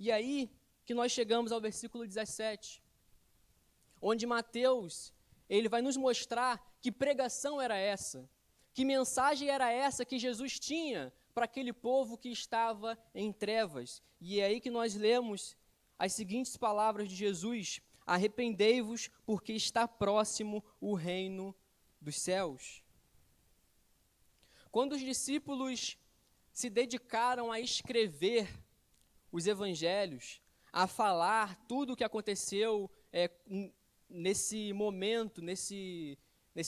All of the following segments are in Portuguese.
E aí que nós chegamos ao versículo 17, onde Mateus, ele vai nos mostrar que pregação era essa, que mensagem era essa que Jesus tinha para aquele povo que estava em trevas. E é aí que nós lemos as seguintes palavras de Jesus: arrependei-vos, porque está próximo o reino dos céus. Quando os discípulos se dedicaram a escrever os evangelhos, a falar tudo o que aconteceu nesse momento, nesse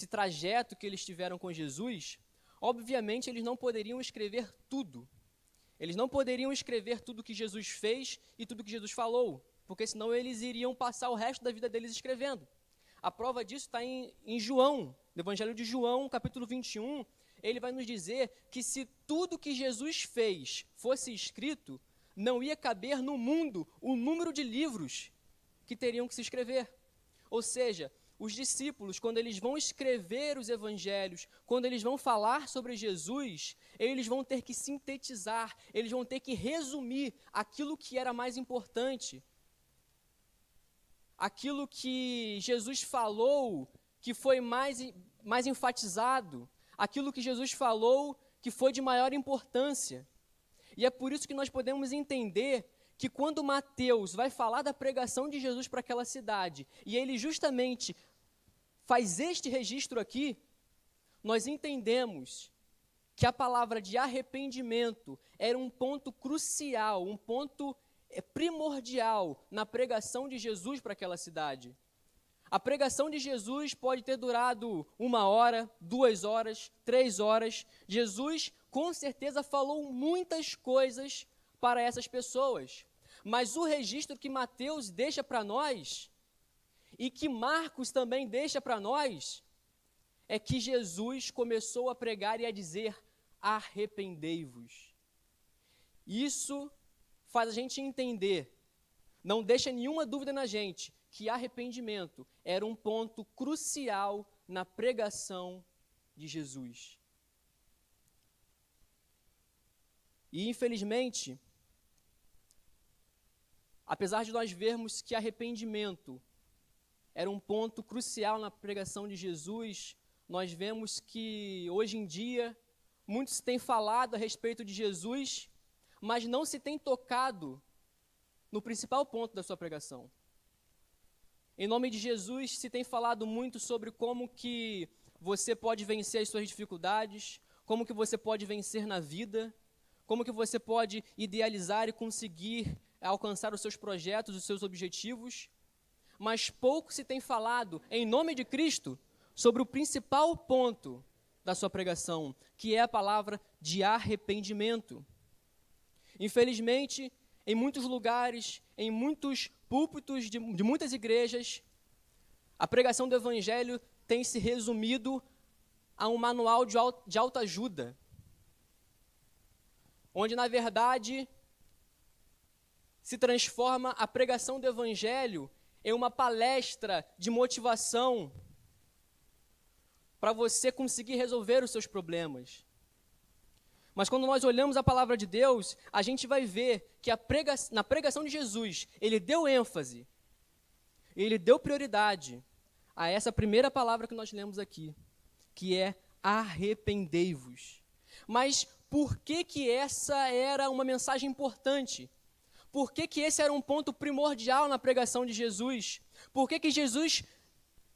trajeto que eles tiveram com Jesus, obviamente eles não poderiam escrever tudo. Eles não poderiam escrever tudo que Jesus fez e tudo que Jesus falou, porque senão eles iriam passar o resto da vida deles escrevendo. A prova disso está em João, no Evangelho de João, capítulo 21, ele vai nos dizer que se tudo que Jesus fez fosse escrito, não ia caber no mundo o número de livros que teriam que se escrever. Ou seja, os discípulos, quando eles vão escrever os evangelhos, quando eles vão falar sobre Jesus, eles vão ter que sintetizar, eles vão ter que resumir aquilo que era mais importante, aquilo que Jesus falou, que foi mais enfatizado, aquilo que Jesus falou, que foi de maior importância. E é por isso que nós podemos entender que quando Mateus vai falar da pregação de Jesus para aquela cidade, e ele justamente faz este registro aqui, nós entendemos que a palavra de arrependimento era um ponto crucial, um ponto primordial na pregação de Jesus para aquela cidade. A pregação de Jesus pode ter durado 1 hora, 2 horas, 3 horas. Jesus, com certeza, falou muitas coisas para essas pessoas. Mas o registro que Mateus deixa para nós, e que Marcos também deixa para nós, é que Jesus começou a pregar e a dizer: arrependei-vos. Isso faz a gente entender, não deixa nenhuma dúvida na gente, que arrependimento era um ponto crucial na pregação de Jesus. E, infelizmente, apesar de nós vermos que arrependimento era um ponto crucial na pregação de Jesus, nós vemos que, hoje em dia, muitos têm falado a respeito de Jesus, mas não se tem tocado no principal ponto da sua pregação. Em nome de Jesus, se tem falado muito sobre como que você pode vencer as suas dificuldades, como que você pode vencer na vida, como que você pode idealizar e conseguir alcançar os seus projetos, os seus objetivos, mas pouco se tem falado, em nome de Cristo, sobre o principal ponto da sua pregação, que é a palavra de arrependimento. Infelizmente, em muitos lugares, em muitos púlpitos de muitas igrejas, a pregação do Evangelho tem se resumido a um manual de autoajuda, onde, na verdade, se transforma a pregação do Evangelho em uma palestra de motivação para você conseguir resolver os seus problemas. Mas quando nós olhamos a palavra de Deus, a gente vai ver que na pregação de Jesus, ele deu ênfase, ele deu prioridade a essa primeira palavra que nós lemos aqui, que é arrependei-vos. Mas por que essa era uma mensagem importante? Por que esse era um ponto primordial na pregação de Jesus? Por que Jesus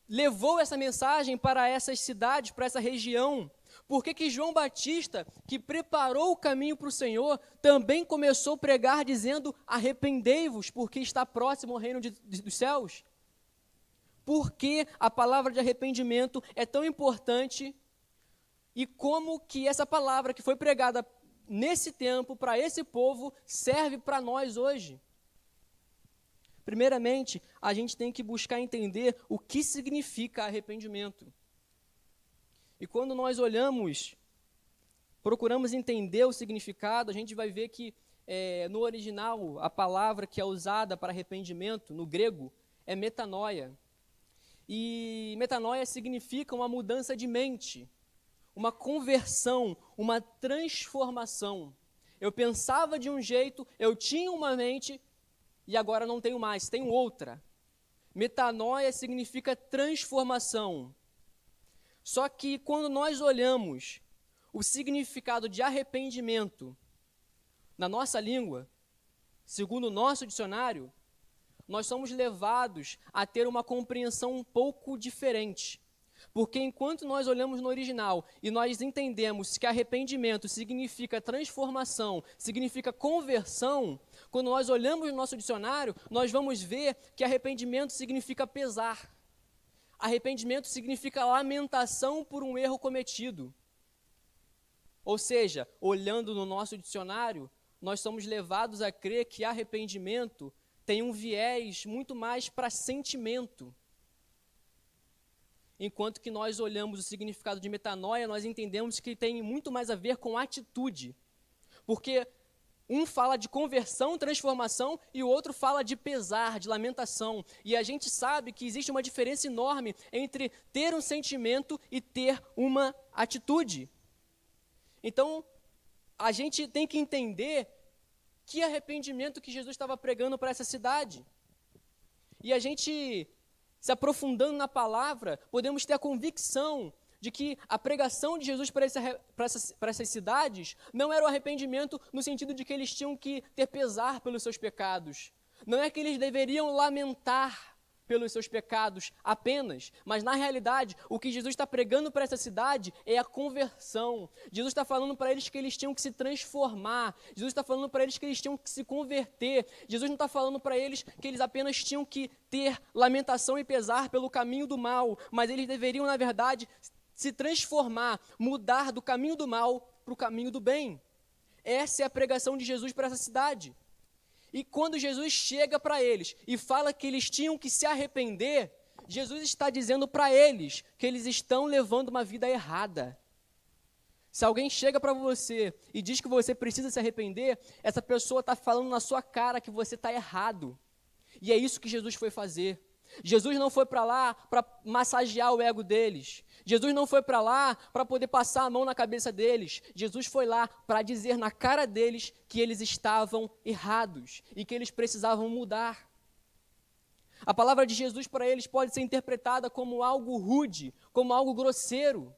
levou essa mensagem para essas cidades, para essa região? Por que João Batista, que preparou o caminho para o Senhor, também começou a pregar dizendo: arrependei-vos, porque está próximo ao reino dos céus? Por que a palavra de arrependimento é tão importante? E como que essa palavra que foi pregada nesse tempo, para esse povo, serve para nós hoje? Primeiramente, a gente tem que buscar entender o que significa arrependimento. E quando nós procuramos entender o significado, a gente vai ver que no original, a palavra que é usada para arrependimento, no grego, é metanoia. E metanoia significa uma mudança de mente, uma conversão, uma transformação. Eu pensava de um jeito, eu tinha uma mente, e agora não tenho mais, tenho outra. Metanoia significa transformação. Só que quando nós olhamos o significado de arrependimento na nossa língua, segundo o nosso dicionário, nós somos levados a ter uma compreensão um pouco diferente. Porque enquanto nós olhamos no original e nós entendemos que arrependimento significa transformação, significa conversão, quando nós olhamos no nosso dicionário, nós vamos ver que arrependimento significa pesar. Arrependimento significa lamentação por um erro cometido. Ou seja, olhando no nosso dicionário, nós somos levados a crer que arrependimento tem um viés muito mais para sentimento. Enquanto que nós olhamos o significado de metanoia, nós entendemos que tem muito mais a ver com atitude. Porque um fala de conversão, transformação, e o outro fala de pesar, de lamentação. E a gente sabe que existe uma diferença enorme entre ter um sentimento e ter uma atitude. Então, a gente tem que entender que arrependimento que Jesus estava pregando para essa cidade. E a gente, se aprofundando na palavra, podemos ter a convicção de que a pregação de Jesus para essas cidades não era o arrependimento no sentido de que eles tinham que ter pesar pelos seus pecados. Não é que eles deveriam lamentar pelos seus pecados apenas, mas na realidade o que Jesus está pregando para essa cidade é a conversão. Jesus está falando para eles que eles tinham que se transformar. Jesus está falando para eles que eles tinham que se converter. Jesus não está falando para eles que eles apenas tinham que ter lamentação e pesar pelo caminho do mal, mas eles deveriam, na verdade, se transformar, mudar do caminho do mal para o caminho do bem. Essa é a pregação de Jesus para essa cidade. E quando Jesus chega para eles e fala que eles tinham que se arrepender, Jesus está dizendo para eles que eles estão levando uma vida errada. Se alguém chega para você e diz que você precisa se arrepender, essa pessoa está falando na sua cara que você está errado. E é isso que Jesus foi fazer. Jesus não foi para lá para massagear o ego deles. Jesus não foi para lá para poder passar a mão na cabeça deles. Jesus foi lá para dizer na cara deles que eles estavam errados e que eles precisavam mudar. A palavra de Jesus para eles pode ser interpretada como algo rude, como algo grosseiro.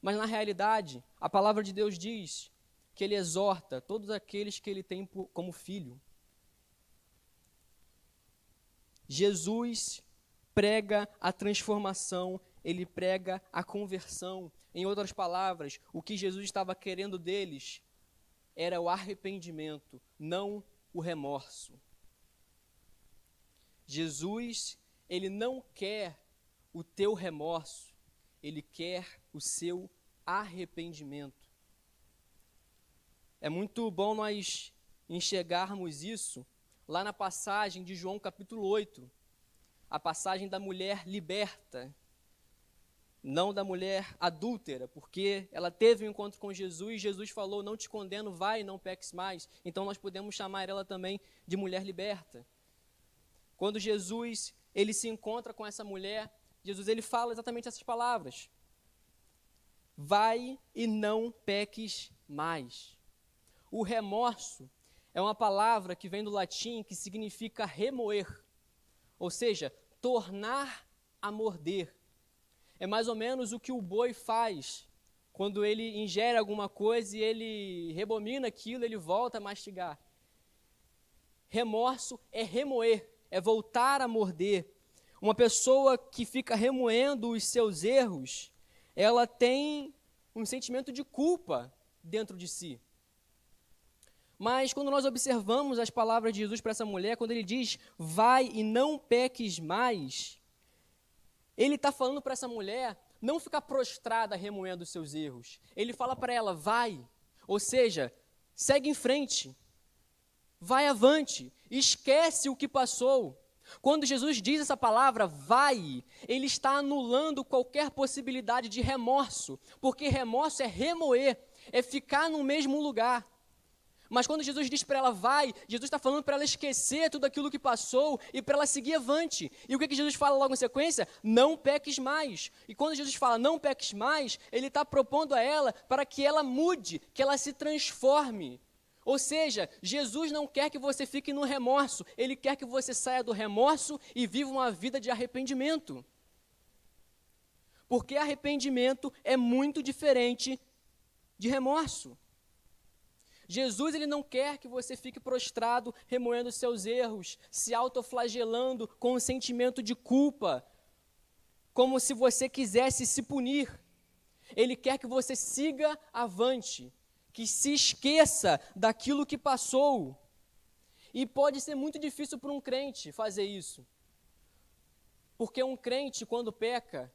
Mas na realidade, a palavra de Deus diz que ele exorta todos aqueles que ele tem como filho. Jesus prega a transformação, ele prega a conversão. Em outras palavras, o que Jesus estava querendo deles era o arrependimento, não o remorso. Jesus, ele não quer o teu remorso, ele quer o seu arrependimento. É muito bom nós enxergarmos isso lá na passagem de João capítulo 8, a passagem da mulher liberta, não da mulher adúltera, porque ela teve um encontro com Jesus, Jesus falou, não te condeno, vai e não peques mais. Então nós podemos chamar ela também de mulher liberta. Quando Jesus ele se encontra com essa mulher, Jesus ele fala exatamente essas palavras. Vai e não peques mais. O remorso é uma palavra que vem do latim que significa remoer, ou seja, tornar a morder. É mais ou menos o que o boi faz quando ele ingere alguma coisa e ele rebomina aquilo, ele volta a mastigar. Remorso é remoer, é voltar a morder. Uma pessoa que fica remoendo os seus erros, ela tem um sentimento de culpa dentro de si. Mas quando nós observamos as palavras de Jesus para essa mulher, quando ele diz, vai e não peques mais, ele está falando para essa mulher não ficar prostrada remoendo os seus erros. Ele fala para ela, vai, ou seja, segue em frente, vai avante, esquece o que passou. Quando Jesus diz essa palavra, vai, ele está anulando qualquer possibilidade de remorso, porque remorso é remoer, é ficar no mesmo lugar. Mas quando Jesus diz para ela, vai, Jesus está falando para ela esquecer tudo aquilo que passou e para ela seguir avante. E o que Jesus fala logo em sequência? Não peques mais. E quando Jesus fala não peques mais, ele está propondo a ela para que ela mude, que ela se transforme. Ou seja, Jesus não quer que você fique no remorso, Ele quer que você saia do remorso e viva uma vida de arrependimento. Porque arrependimento é muito diferente de remorso. Jesus, ele não quer que você fique prostrado, remoendo seus erros, se autoflagelando com um sentimento de culpa, como se você quisesse se punir. Ele quer que você siga avante, que se esqueça daquilo que passou. E pode ser muito difícil para um crente fazer isso. Porque um crente, quando peca,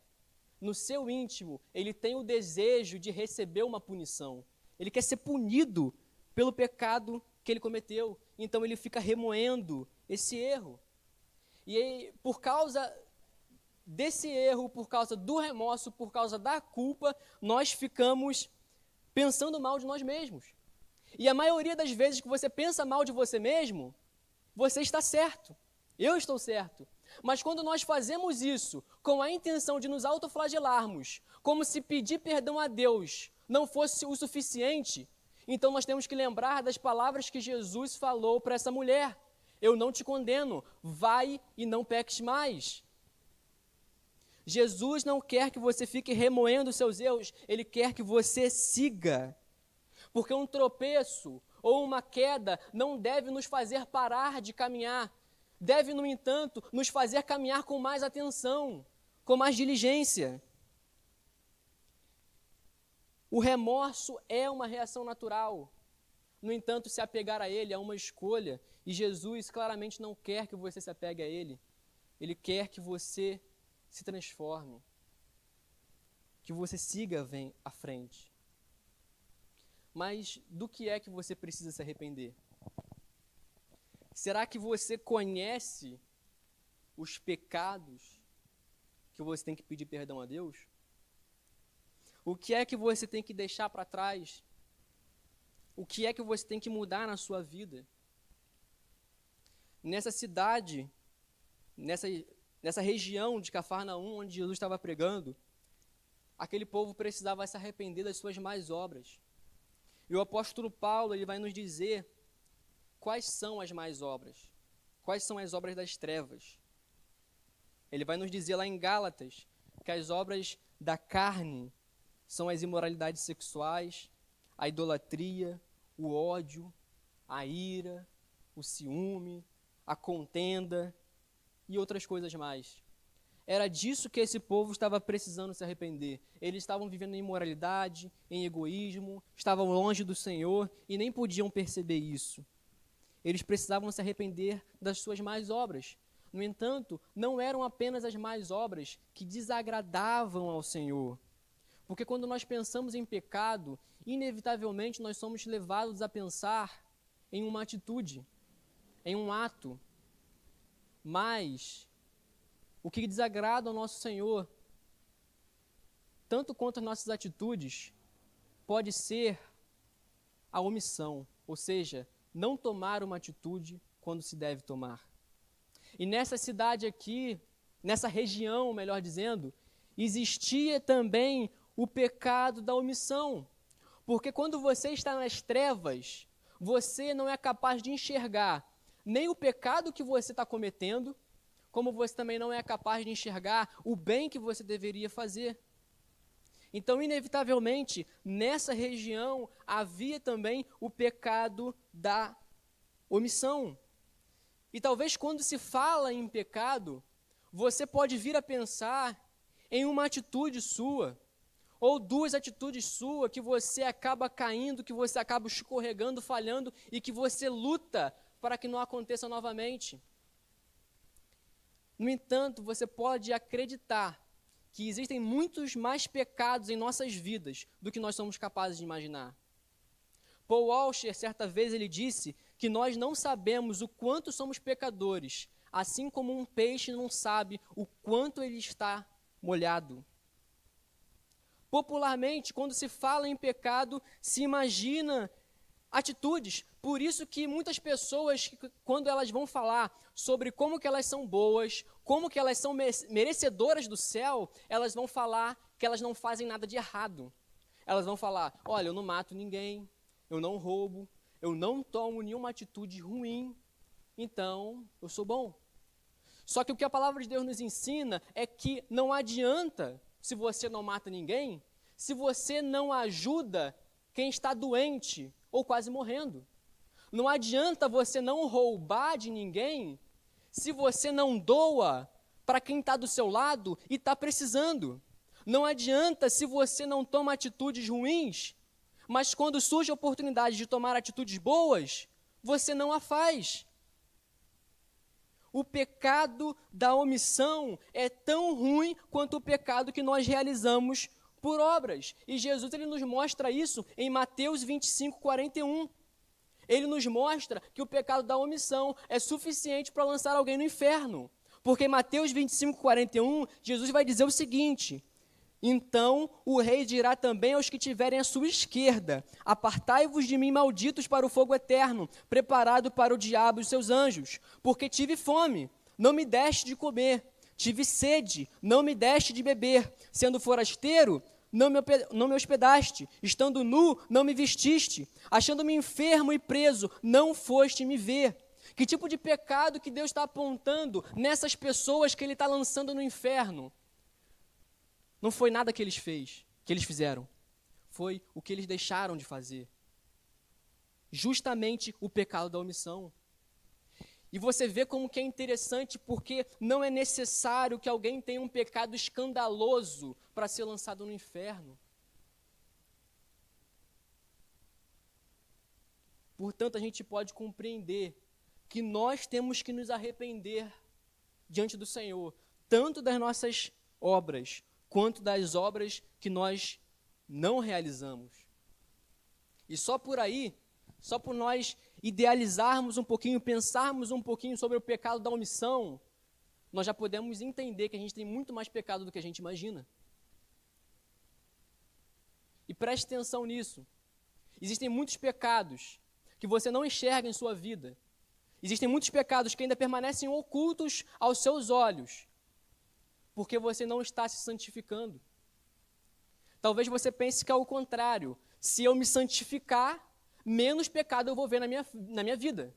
no seu íntimo, ele tem o desejo de receber uma punição. Ele quer ser punido pelo pecado que ele cometeu. Então ele fica remoendo esse erro. E aí, por causa desse erro, por causa do remorso, por causa da culpa, nós ficamos pensando mal de nós mesmos. E a maioria das vezes que você pensa mal de você mesmo, você está certo. Eu estou certo. Mas quando nós fazemos isso com a intenção de nos autoflagelarmos, como se pedir perdão a Deus não fosse o suficiente, então nós temos que lembrar das palavras que Jesus falou para essa mulher. Eu não te condeno, vai e não peques mais. Jesus não quer que você fique remoendo os seus erros, Ele quer que você siga. Porque um tropeço ou uma queda não deve nos fazer parar de caminhar. Deve, no entanto, nos fazer caminhar com mais atenção, com mais diligência. O remorso é uma reação natural. No entanto, se apegar a ele é uma escolha. E Jesus claramente não quer que você se apegue a ele. Ele quer que você se transforme. Que você siga à frente. Mas do que é que você precisa se arrepender? Será que você conhece os pecados que você tem que pedir perdão a Deus? O que é que você tem que deixar para trás? O que é que você tem que mudar na sua vida? Nessa cidade, nessa região de Cafarnaum, onde Jesus estava pregando, aquele povo precisava se arrepender das suas más obras. E o apóstolo Paulo, ele vai nos dizer quais são as más obras, quais são as obras das trevas. Ele vai nos dizer lá em Gálatas que as obras da carne são as imoralidades sexuais, a idolatria, o ódio, a ira, o ciúme, a contenda e outras coisas mais. Era disso que esse povo estava precisando se arrepender. Eles estavam vivendo em imoralidade, em egoísmo, estavam longe do Senhor e nem podiam perceber isso. Eles precisavam se arrepender das suas más obras. No entanto, não eram apenas as más obras que desagradavam ao Senhor. Porque quando nós pensamos em pecado, inevitavelmente nós somos levados a pensar em uma atitude, em um ato. Mas o que desagrada ao nosso Senhor, tanto quanto as nossas atitudes, pode ser a omissão, ou seja, não tomar uma atitude quando se deve tomar. E nessa cidade aqui, nessa região, melhor dizendo, existia também o pecado da omissão. Porque quando você está nas trevas, você não é capaz de enxergar nem o pecado que você está cometendo, como você também não é capaz de enxergar o bem que você deveria fazer. Então, inevitavelmente, nessa região havia também o pecado da omissão. E talvez quando se fala em pecado, você pode vir a pensar em uma atitude sua, ou duas atitudes suas que você acaba caindo, que você acaba escorregando, falhando e que você luta para que não aconteça novamente. No entanto, você pode acreditar que existem muitos mais pecados em nossas vidas do que nós somos capazes de imaginar. Paul Washer, certa vez, ele disse que nós não sabemos o quanto somos pecadores, assim como um peixe não sabe o quanto ele está molhado. Popularmente, quando se fala em pecado, se imagina atitudes. Por isso que muitas pessoas, quando elas vão falar sobre como que elas são boas, como que elas são merecedoras do céu, elas vão falar que elas não fazem nada de errado. Elas vão falar, olha, eu não mato ninguém, eu não roubo, eu não tomo nenhuma atitude ruim, então eu sou bom. Só que o que a palavra de Deus nos ensina é que não adianta, se você não mata ninguém, se você não ajuda quem está doente ou quase morrendo. Não adianta você não roubar de ninguém se você não doa para quem está do seu lado e está precisando. Não adianta se você não toma atitudes ruins, mas quando surge a oportunidade de tomar atitudes boas, você não a faz. O pecado da omissão é tão ruim quanto o pecado que nós realizamos por obras. E Jesus ele nos mostra isso em Mateus 25, 41. Ele nos mostra que o pecado da omissão é suficiente para lançar alguém no inferno. Porque em Mateus 25, 41, Jesus vai dizer o seguinte: então o rei dirá também aos que tiverem à sua esquerda: apartai-vos de mim, malditos, para o fogo eterno, preparado para o diabo e os seus anjos. Porque tive fome, não me deste de comer, tive sede, não me deste de beber, sendo forasteiro, não me hospedaste, estando nu, não me vestiste, achando-me enfermo e preso, não foste me ver. Que tipo de pecado que Deus está apontando nessas pessoas que Ele está lançando no inferno? Não foi nada que eles fizeram, foi o que eles deixaram de fazer. Justamente o pecado da omissão. E você vê como que é interessante, porque não é necessário que alguém tenha um pecado escandaloso para ser lançado no inferno. Portanto, a gente pode compreender que nós temos que nos arrepender diante do Senhor, tanto das nossas obras, quanto das obras que nós não realizamos. E só por aí, só por nós idealizarmos um pouquinho, pensarmos um pouquinho sobre o pecado da omissão, nós já podemos entender que a gente tem muito mais pecado do que a gente imagina. E preste atenção nisso. Existem muitos pecados que você não enxerga em sua vida. Existem muitos pecados que ainda permanecem ocultos aos seus olhos, porque você não está se santificando. Talvez você pense que é o contrário. Se eu me santificar, menos pecado eu vou ver na minha vida.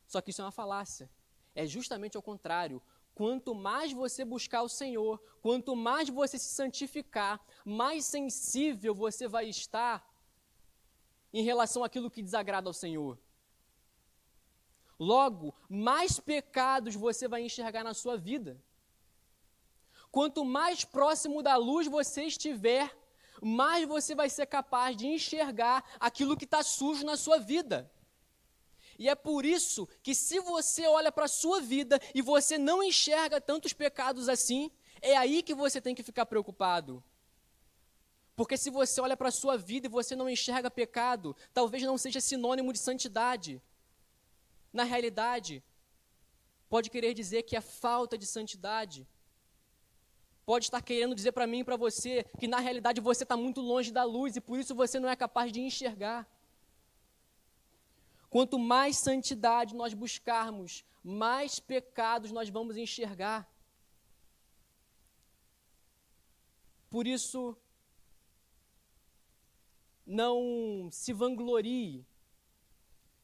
Só que isso é uma falácia. É justamente ao contrário. Quanto mais você buscar o Senhor, quanto mais você se santificar, mais sensível você vai estar em relação àquilo que desagrada ao Senhor. Logo, mais pecados você vai enxergar na sua vida. Quanto mais próximo da luz você estiver, mais você vai ser capaz de enxergar aquilo que está sujo na sua vida. E é por isso que se você olha para a sua vida e você não enxerga tantos pecados assim, é aí que você tem que ficar preocupado. Porque se você olha para a sua vida e você não enxerga pecado, talvez não seja sinônimo de santidade. Na realidade, pode querer dizer que é falta de santidade. Pode estar querendo dizer para mim e para você que na realidade você está muito longe da luz e por isso você não é capaz de enxergar. Quanto mais santidade nós buscarmos, mais pecados nós vamos enxergar. Por isso, não se vanglorie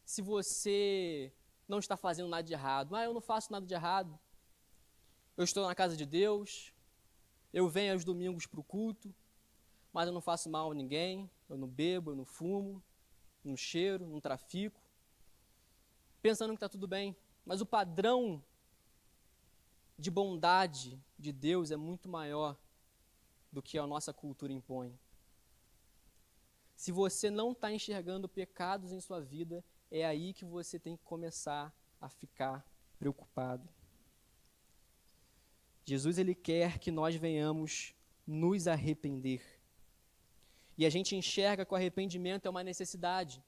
se você não está fazendo nada de errado. Eu não faço nada de errado. Eu estou na casa de Deus. Eu venho aos domingos para o culto, mas eu não faço mal a ninguém, eu não bebo, eu não fumo, não cheiro, não trafico, pensando que está tudo bem. Mas o padrão de bondade de Deus é muito maior do que a nossa cultura impõe. Se você não está enxergando pecados em sua vida, é aí que você tem que começar a ficar preocupado. Jesus, ele quer que nós venhamos nos arrepender. E a gente enxerga que o arrependimento é uma necessidade.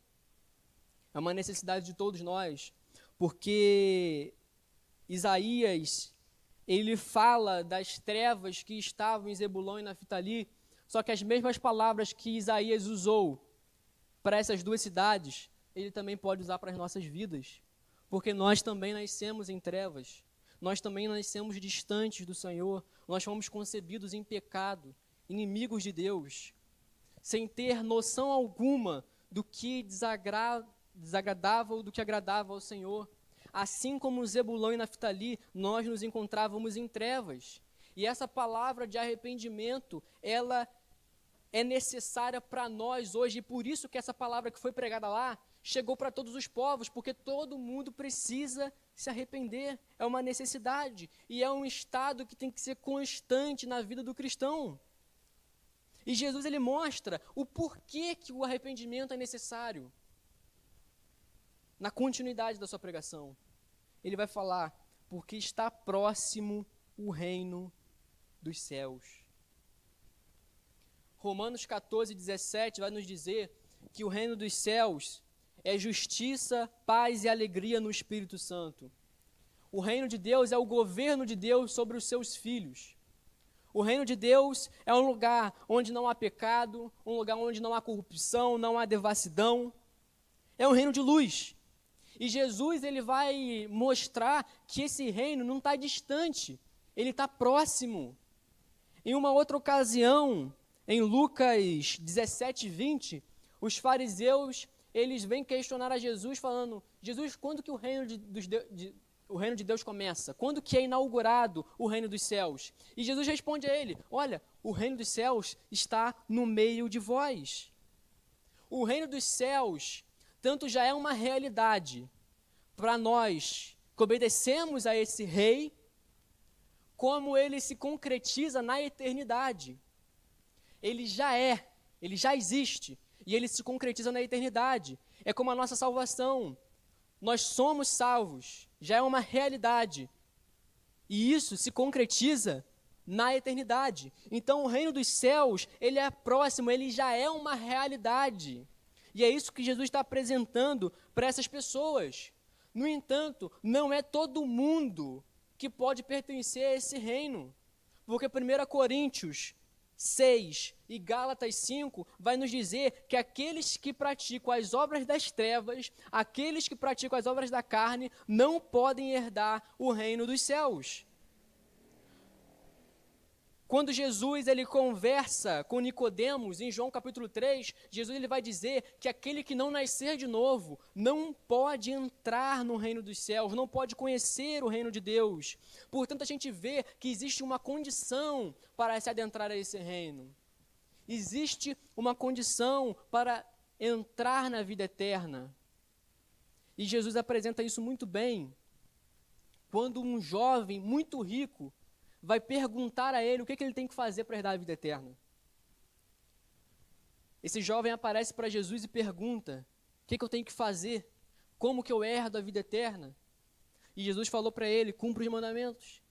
É uma necessidade de todos nós. Porque Isaías, ele fala das trevas que estavam em Zebulon e Naftali, só que as mesmas palavras que Isaías usou para essas duas cidades, ele também pode usar para as nossas vidas. Porque nós também nascemos em trevas. Nós também nascemos distantes do Senhor, nós fomos concebidos em pecado, inimigos de Deus, sem ter noção alguma do que desagradava ou do que agradava ao Senhor. Assim como Zebulão e Naftali, nós nos encontrávamos em trevas. E essa palavra de arrependimento, ela é necessária para nós hoje, e por isso que essa palavra que foi pregada lá, chegou para todos os povos, porque todo mundo precisa se arrepender, é uma necessidade, e é um estado que tem que ser constante na vida do cristão. E Jesus, ele mostra o porquê que o arrependimento é necessário. Na continuidade da sua pregação, ele vai falar, porque está próximo o reino dos céus. Romanos 14, 17 vai nos dizer que o reino dos céus é justiça, paz e alegria no Espírito Santo. O reino de Deus é o governo de Deus sobre os seus filhos. O reino de Deus é um lugar onde não há pecado, um lugar onde não há corrupção, não há devassidão. É um reino de luz. E Jesus, ele vai mostrar que esse reino não está distante, ele está próximo. Em uma outra ocasião, em Lucas 17, 20, os fariseus, eles vêm questionar a Jesus falando, Jesus, quando que o reino de Deus começa? Quando que é inaugurado o reino dos céus? E Jesus responde a ele, olha, o reino dos céus está no meio de vós. O reino dos céus, tanto já é uma realidade para nós que obedecemos a esse rei, como ele se concretiza na eternidade. Ele já existe, e ele se concretiza na eternidade. É como a nossa salvação. Nós somos salvos, já é uma realidade. E isso se concretiza na eternidade. Então o reino dos céus, ele é próximo, ele já é uma realidade. E é isso que Jesus está apresentando para essas pessoas. No entanto, não é todo mundo que pode pertencer a esse reino. Porque 1 Coríntios 6 e Gálatas 5 vai nos dizer que aqueles que praticam as obras das trevas, aqueles que praticam as obras da carne, não podem herdar o reino dos céus. Quando Jesus ele conversa com Nicodemos, em João capítulo 3, Jesus ele vai dizer que aquele que não nascer de novo não pode entrar no reino dos céus, não pode conhecer o reino de Deus. Portanto, a gente vê que existe uma condição para se adentrar a esse reino. Existe uma condição para entrar na vida eterna. E Jesus apresenta isso muito bem, quando um jovem muito rico vai perguntar a ele o que ele tem que fazer para herdar a vida eterna. Esse jovem aparece para Jesus e pergunta, o que eu tenho que fazer? Como que eu herdo a vida eterna? E Jesus falou para ele, cumpre os mandamentos.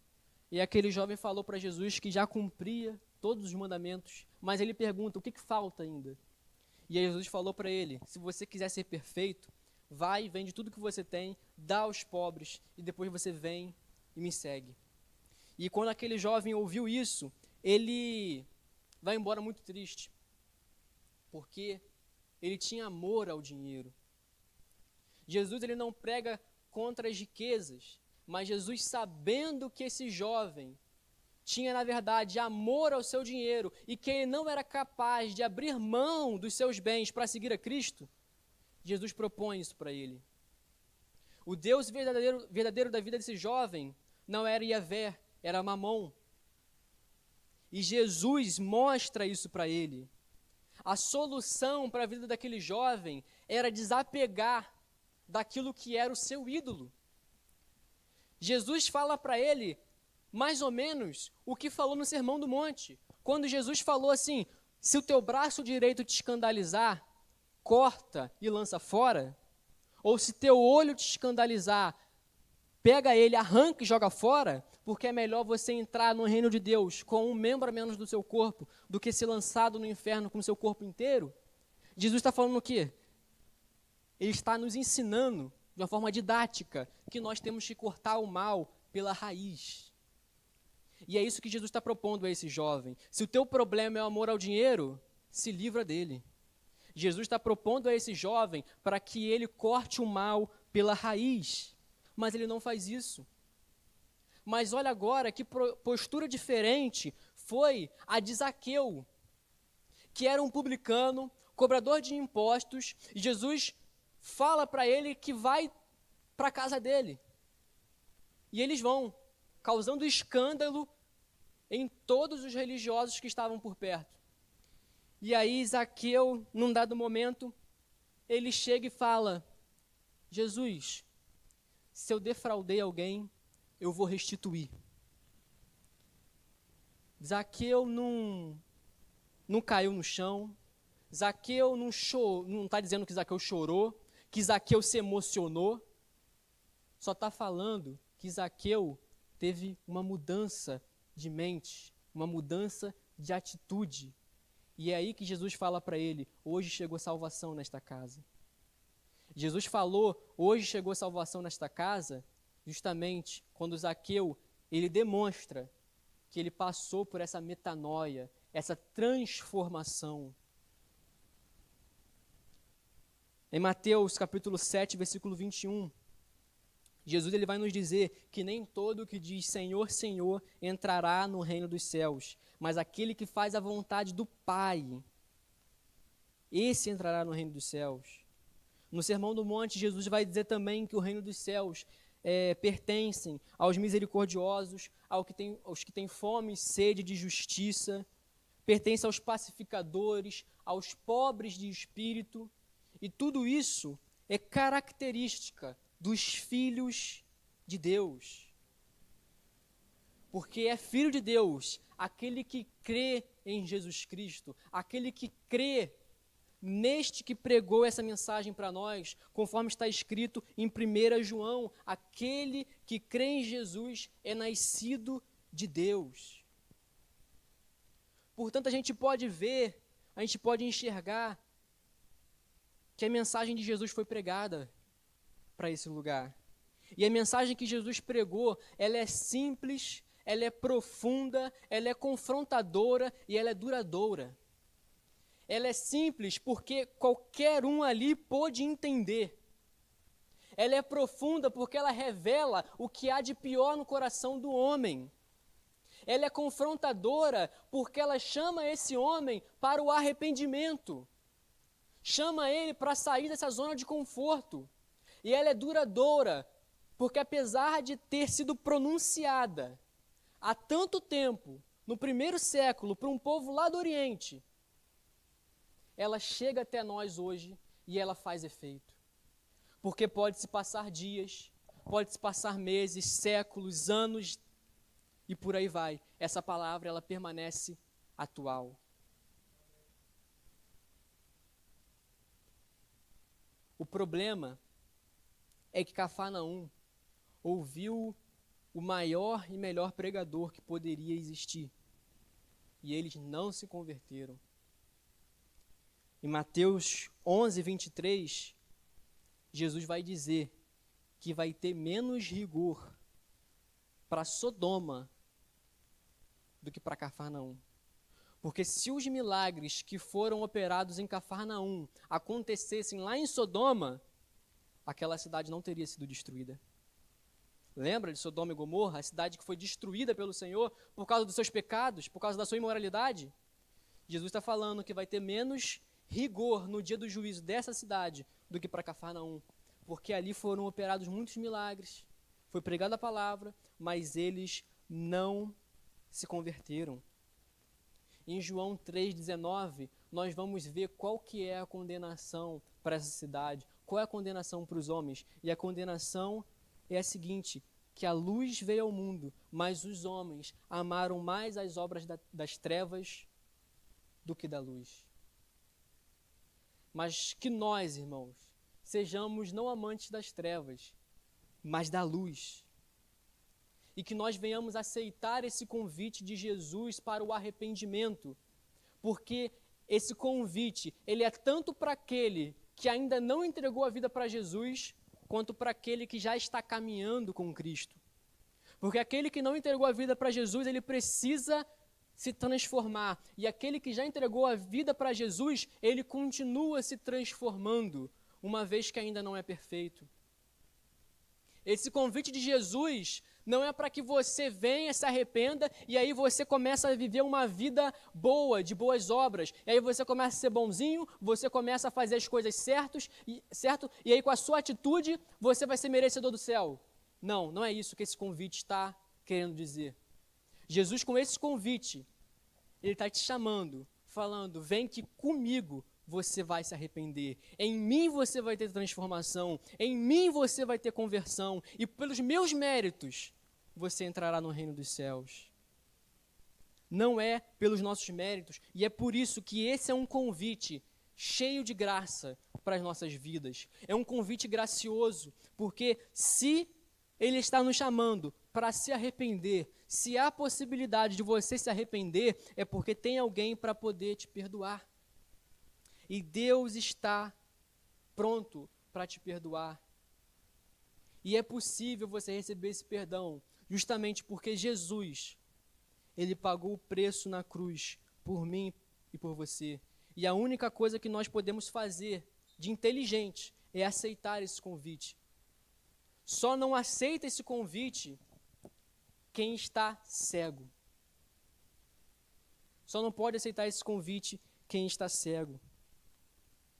E aquele jovem falou para Jesus que já cumpria todos os mandamentos, mas ele pergunta, o que falta ainda? E aí Jesus falou para ele, se você quiser ser perfeito, vai, vende tudo que você tem, dá aos pobres, e depois você vem e me segue. E quando aquele jovem ouviu isso, ele vai embora muito triste, porque ele tinha amor ao dinheiro. Jesus ele não prega contra as riquezas, mas Jesus, sabendo que esse jovem tinha, na verdade, amor ao seu dinheiro e que ele não era capaz de abrir mão dos seus bens para seguir a Cristo, Jesus propõe isso para ele. O Deus verdadeiro da vida desse jovem não era Yahvé, era Mamon. E Jesus mostra isso para ele. A solução para a vida daquele jovem era desapegar daquilo que era o seu ídolo. Jesus fala para ele, mais ou menos, o que falou no Sermão do Monte. Quando Jesus falou assim, se o teu braço direito te escandalizar, corta e lança fora. Ou se teu olho te escandalizar, pega ele, arranca e joga fora, porque é melhor você entrar no reino de Deus com um membro a menos do seu corpo, do que ser lançado no inferno com o seu corpo inteiro. Jesus está falando o quê? Ele está nos ensinando, de uma forma didática, que nós temos que cortar o mal pela raiz. E é isso que Jesus está propondo a esse jovem. Se o teu problema é o amor ao dinheiro, se livra dele. Jesus está propondo a esse jovem para que ele corte o mal pela raiz. Mas ele não faz isso. Mas olha agora que postura diferente foi a de Zaqueu, que era um publicano, cobrador de impostos, e Jesus fala para ele que vai para a casa dele. E eles vão, causando escândalo em todos os religiosos que estavam por perto. E aí Zaqueu, num dado momento, ele chega e fala: Jesus, se eu defraudei alguém, eu vou restituir. Zaqueu não caiu no chão, Zaqueu não está dizendo que Zaqueu chorou, que Zaqueu se emocionou, só está falando que Zaqueu teve uma mudança de mente, uma mudança de atitude. E é aí que Jesus fala para ele: hoje chegou salvação nesta casa. Jesus falou: hoje chegou salvação nesta casa, justamente quando Zaqueu, ele demonstra que ele passou por essa metanoia, essa transformação. Em Mateus capítulo 7, versículo 21, Jesus ele vai nos dizer que nem todo que diz Senhor, Senhor entrará no reino dos céus, mas aquele que faz a vontade do Pai, esse entrará no reino dos céus. No Sermão do Monte, Jesus vai dizer também que o reino dos céus pertencem aos misericordiosos, aos que têm fome e sede de justiça, pertence aos pacificadores, aos pobres de espírito, e tudo isso é característica dos filhos de Deus. Porque é filho de Deus aquele que crê em Jesus Cristo, aquele que crê neste que pregou essa mensagem para nós, conforme está escrito em 1 João, aquele que crê em Jesus é nascido de Deus. Portanto, a gente pode ver, a gente pode enxergar que a mensagem de Jesus foi pregada para esse lugar. E a mensagem que Jesus pregou, ela é simples, ela é profunda, ela é confrontadora e ela é duradoura. Ela é simples porque qualquer um ali pôde entender. Ela é profunda porque ela revela o que há de pior no coração do homem. Ela é confrontadora porque ela chama esse homem para o arrependimento. Chama ele para sair dessa zona de conforto. E ela é duradoura porque, apesar de ter sido pronunciada há tanto tempo, no primeiro século, para um povo lá do Oriente, ela chega até nós hoje e ela faz efeito. Porque pode-se passar dias, pode-se passar meses, séculos, anos, e por aí vai. Essa palavra, ela permanece atual. O problema é que Cafarnaum ouviu o maior e melhor pregador que poderia existir. E eles não se converteram. Em Mateus 11, 23, Jesus vai dizer que vai ter menos rigor para Sodoma do que para Cafarnaum. Porque se os milagres que foram operados em Cafarnaum acontecessem lá em Sodoma, aquela cidade não teria sido destruída. Lembra de Sodoma e Gomorra, a cidade que foi destruída pelo Senhor por causa dos seus pecados, por causa da sua imoralidade? Jesus está falando que vai ter menos rigor no dia do juízo dessa cidade do que para Cafarnaum, porque ali foram operados muitos milagres, foi pregada a palavra, mas eles não se converteram. Em João 3,19, nós vamos ver qual que é a condenação para essa cidade, qual é a condenação para os homens, e a condenação é a seguinte: que a luz veio ao mundo, mas os homens amaram mais as obras das trevas do que da luz. Mas que nós, irmãos, sejamos não amantes das trevas, mas da luz. E que nós venhamos aceitar esse convite de Jesus para o arrependimento, porque esse convite, ele é tanto para aquele que ainda não entregou a vida para Jesus, quanto para aquele que já está caminhando com Cristo. Porque aquele que não entregou a vida para Jesus, ele precisa se transformar. E aquele que já entregou a vida para Jesus, ele continua se transformando, uma vez que ainda não é perfeito. Esse convite de Jesus Não é para que você venha, se arrependa e aí você começa a viver uma vida boa, de boas obras. E aí você começa a ser bonzinho, você começa a fazer as coisas certo? E aí com a sua atitude você vai ser merecedor do céu. Não, não é isso que esse convite está querendo dizer. Jesus, com esse convite, ele está te chamando, falando, vem que comigo você vai se arrepender. Em mim você vai ter transformação. Em mim você vai ter conversão. E pelos meus méritos, você entrará no reino dos céus. Não é pelos nossos méritos. E é por isso que esse é um convite cheio de graça para as nossas vidas. É um convite gracioso, porque se ele está nos chamando para se arrepender, se há possibilidade de você se arrepender, é porque tem alguém para poder te perdoar. E Deus está pronto para te perdoar. E é possível você receber esse perdão, justamente porque Jesus, ele pagou o preço na cruz por mim e por você. E a única coisa que nós podemos fazer de inteligente é aceitar esse convite. Só não aceita esse convite quem está cego. Só não pode aceitar esse convite quem está cego.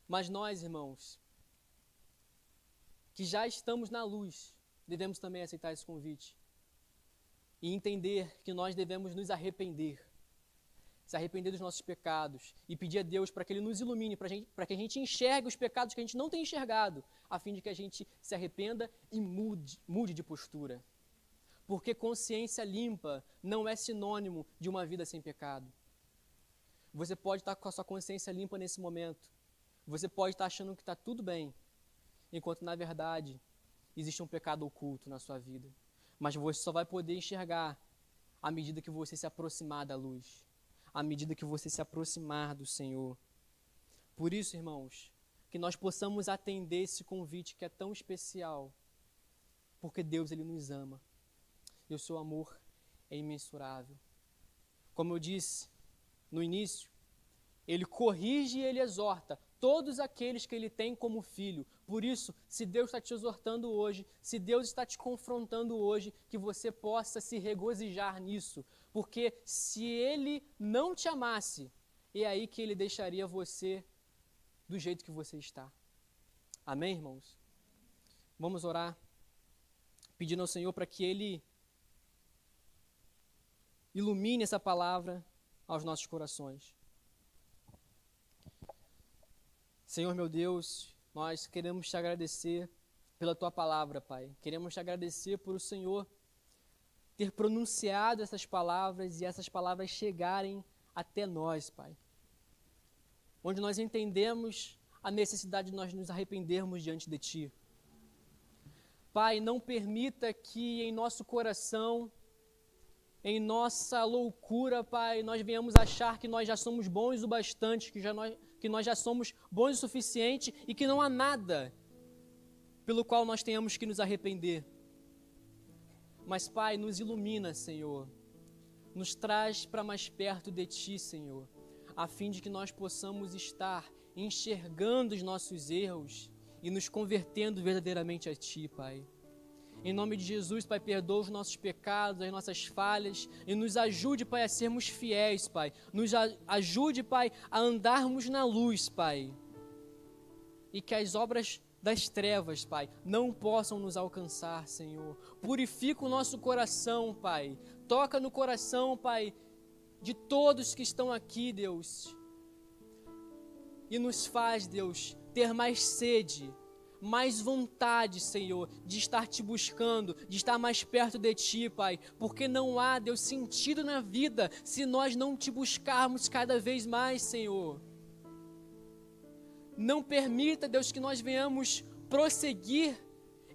Mas nós, irmãos, que já estamos na luz, devemos também aceitar esse convite. E entender que nós devemos nos arrepender. Se arrepender dos nossos pecados. E pedir a Deus para que Ele nos ilumine, para que a gente enxergue os pecados que a gente não tem enxergado, a fim de que a gente se arrependa e mude de postura. Porque consciência limpa não é sinônimo de uma vida sem pecado. Você pode estar com a sua consciência limpa nesse momento. Você pode estar achando que está tudo bem, enquanto na verdade existe um pecado oculto na sua vida. Mas você só vai poder enxergar à medida que você se aproximar da luz, à medida que você se aproximar do Senhor. Por isso, irmãos, que nós possamos atender esse convite que é tão especial, porque Deus, Ele nos ama. E o seu amor é imensurável. Como eu disse no início, Ele corrige e Ele exorta todos aqueles que Ele tem como filho. Por isso, se Deus está te exortando hoje, se Deus está te confrontando hoje, que você possa se regozijar nisso. Porque se Ele não te amasse, é aí que Ele deixaria você do jeito que você está. Amém, irmãos? Vamos orar, pedindo ao Senhor para que Ele ilumine essa palavra aos nossos corações. Senhor meu Deus, nós queremos te agradecer pela tua palavra, Pai. Queremos te agradecer por o Senhor ter pronunciado essas palavras e essas palavras chegarem até nós, Pai. Onde nós entendemos a necessidade de nós nos arrependermos diante de Ti. Pai, não permita que em nosso coração, em nossa loucura, Pai, nós venhamos achar que nós já somos bons o bastante, que nós já somos bons o suficiente e que não há nada pelo qual nós tenhamos que nos arrepender. Mas, Pai, nos ilumina, Senhor. Nos traz para mais perto de Ti, Senhor, a fim de que nós possamos estar enxergando os nossos erros e nos convertendo verdadeiramente a Ti, Pai. Em nome de Jesus, Pai, perdoa os nossos pecados, as nossas falhas e nos ajude, Pai, a sermos fiéis, Pai. Nos ajude, Pai, a andarmos na luz, Pai. E que as obras das trevas, Pai, não possam nos alcançar, Senhor. Purifica o nosso coração, Pai. Toca no coração, Pai, de todos que estão aqui, Deus. E nos faz, Deus, ter mais sede, mais vontade, Senhor, de estar Te buscando, de estar mais perto de Ti, Pai, porque não há, Deus, sentido na vida se nós não Te buscarmos cada vez mais, Senhor. Não permita, Deus, que nós venhamos prosseguir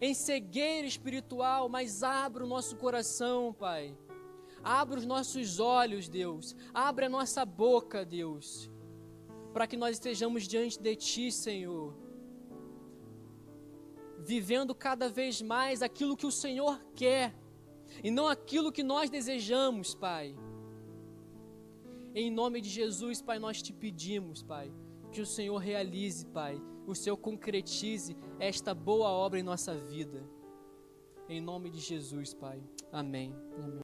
em cegueira espiritual, mas abra o nosso coração, Pai. Abra os nossos olhos, Deus. Abra a nossa boca, Deus, para que nós estejamos diante de Ti, Senhor, vivendo cada vez mais aquilo que o Senhor quer e não aquilo que nós desejamos, Pai. Em nome de Jesus, Pai, nós Te pedimos, Pai, que o Senhor realize, Pai, o Senhor concretize esta boa obra em nossa vida. em nome de Jesus, Pai. Amém. Amém.